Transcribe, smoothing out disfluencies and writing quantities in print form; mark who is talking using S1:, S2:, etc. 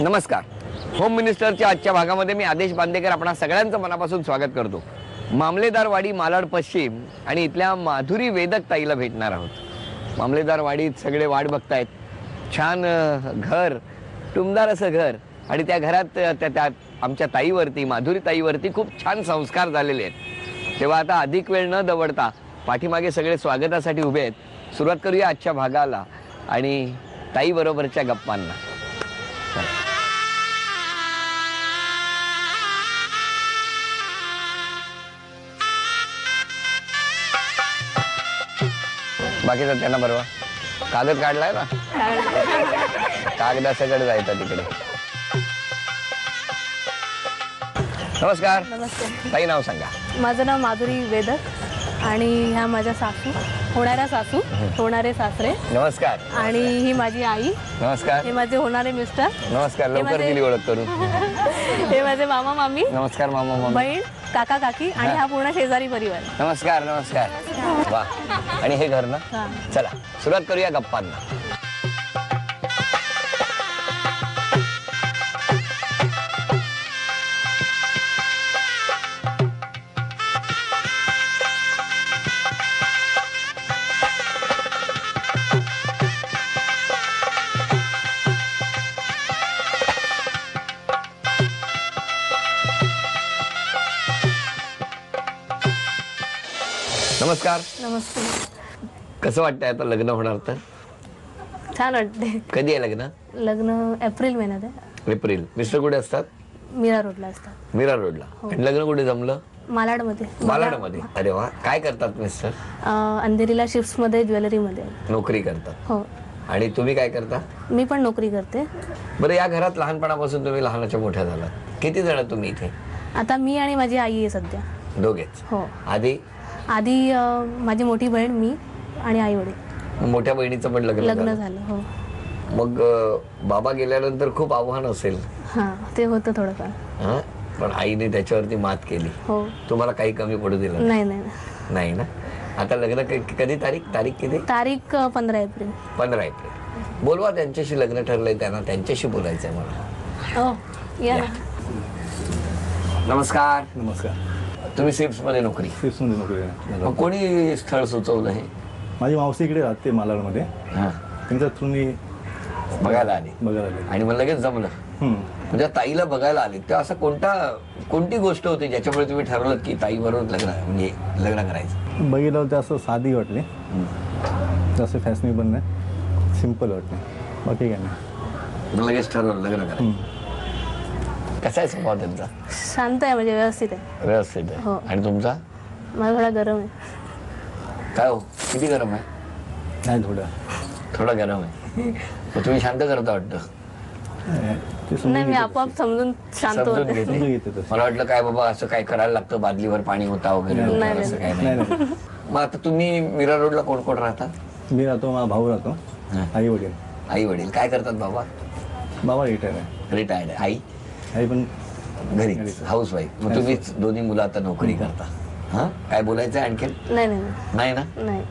S1: नमस्कार. होम मिनिस्टरच्या आजच्या भागामध्ये मी आदेश बांदेकर आपणा सगळ्यांचं मनापासून स्वागत करतो. मामलेदारवाडी मालाड पश्चिम आणि इथल्या माधुरी वेदक ताईला भेटणार आहोत. मामलेदारवाडीत सगळे वाट बघतायत. छान घर, टुमदार असं घर, आणि त्या घरात त्या आमच्या ताईवरती, माधुरी ताईवरती खूप छान संस्कार झालेले आहेत. तेव्हा आता अधिक वेळ न दवडता पाठीमागे सगळे स्वागतासाठी उभे आहेत. सुरुवात करूया आजच्या भागाला आणि ताई बरोबरच्या गप्पांना. बाकीचा त्यांना बरोबर कागद काढलाय ना, कागदासकडे जायचं तिकडे. नमस्कार.
S2: नमस्ते.
S1: ताई नाव सांगा.
S2: माझं नाव माधुरी वेदक आणि ह्या माझ्या सासू, होणाऱ्या सासू, होणारे सासरे.
S1: नमस्कार.
S2: आणि ही माझी आई.
S1: नमस्कार.
S2: हे माझे होणारे मिस्टर.
S1: नमस्कार. लवकर दिली ओळख करून.
S2: हे माझे मामा मामी.
S1: नमस्कार मामा मामी.
S2: बहीण, काका काकी आणि हा पूर्ण शेजारी परिवार.
S1: नमस्कार. नमस्कार. वा. आणि हे घर ना. चला सुरुवात करूया गप्पांना. नमस्कार.
S2: नमस्ते.
S1: कसं वाटतंय आता लग्न होणार तर?
S2: छान वाटते.
S1: कधी आहे लग्न?
S2: लग्न एप्रिल महिन्यात आहे.
S1: एप्रिल. मिस्टर कुठे असतात?
S2: मीरा रोडला असतात.
S1: मीरा रोडला. आणि लग्न कुठे जमलं?
S2: मालाडमध्ये.
S1: मालाडमध्ये. अरे वा. काय करतात मिस्टर?
S2: अंधेरीला शिफ्ट मध्ये, ज्वेलरी मध्ये
S1: नोकरी करतात.
S2: हो.
S1: आणि तुम्ही काय करता?
S2: मी पण नोकरी करते.
S1: बरं, या घरात लहानपणापासून तुम्ही लहानाच्या मोठ्या झालात. किती जण तुम्ही इथे?
S2: आता मी आणि माझी आई आहे सध्या.
S1: दोघेच?
S2: हो.
S1: आधी
S2: माझी मोठी बहीण, मी आणि आई वडील.
S1: मोठ्या बहिणीचं पण
S2: लग्न झालं. हो.
S1: मग बाबा गेल्यानंतर खूप आव्हान असेल?
S2: हा, ते होतं थोडंफार.
S1: पण आईने त्याच्यावरती मात केली.
S2: हो.
S1: तुम्हाला काही कमी पडू दिलं
S2: नाही.
S1: नाही ना. आता लग्न कधी? तारीख किती?
S2: तारीख 15 एप्रिल.
S1: 15 एप्रिल. बोलवा त्यांच्याशी. लग्न ठरलंय त्यांना, त्यांच्याशी बोलायचंय मला.
S2: हो, या.
S3: नमस्कार.
S1: नमस्कार. तुम्ही सिप्स मध्ये नोकरी?
S3: सिप्स मध्ये नोकरी आहे.
S1: मग कोणी स्थळ सुचवलं हे?
S3: माझी मावशी इकडे राहते मालाडमध्ये. त्यांच्या थ्रू मी
S1: बघायला आले.
S3: बघायला
S1: आणि मग लगेच जमलं. म्हणजे ताईला बघायला आले तर असं कोणती गोष्ट होती ज्याच्यामुळे तुम्ही ठरवलं की ताई बरोबर लग्न करायचं?
S3: बघितलं होतं असं साधी वाटली, जास्त फॅशनेबल नाही, सिम्पल वाटले, बाकी काय नाही.
S1: लगेच ठरवलं लग्न करायचं. कसा आहे स्वभाव त्यांचा?
S2: शांत आहे, म्हणजे व्यवस्थित आहे.
S1: व्यवस्थित आहे.
S2: हो.
S1: आणि तुमचा?
S2: मला थोडा गरम आहे.
S1: काय हो, किती गरम आहे?
S3: नाही,
S1: थोडा गरम आहे. मग तुम्ही शांत करता वाटतं?
S2: नाही, मी आपोआप समजून शांत
S1: समजून
S2: होते.
S1: घेते. मला वाटलं काय बाबा असं काय करायला लागतं, बादलीवर पाणी होता वगैरे, असं काय नाही. मग आता तुम्ही मीरा रोडला कोण कोण राहतात?
S3: मी राहतो, माझा भाऊ राहतो, आई वडील
S1: काय करतात? बाबा
S3: रिटायर आहे.
S1: रिटायर्ड आहे.
S3: आई पण
S1: घरी हाऊस वाईफ. मग तुम्हीच दोन्ही मुलं आता नोकरी करता. काय बोलायचं आणखी?
S2: नाही.
S1: नाही ना.
S2: नाही.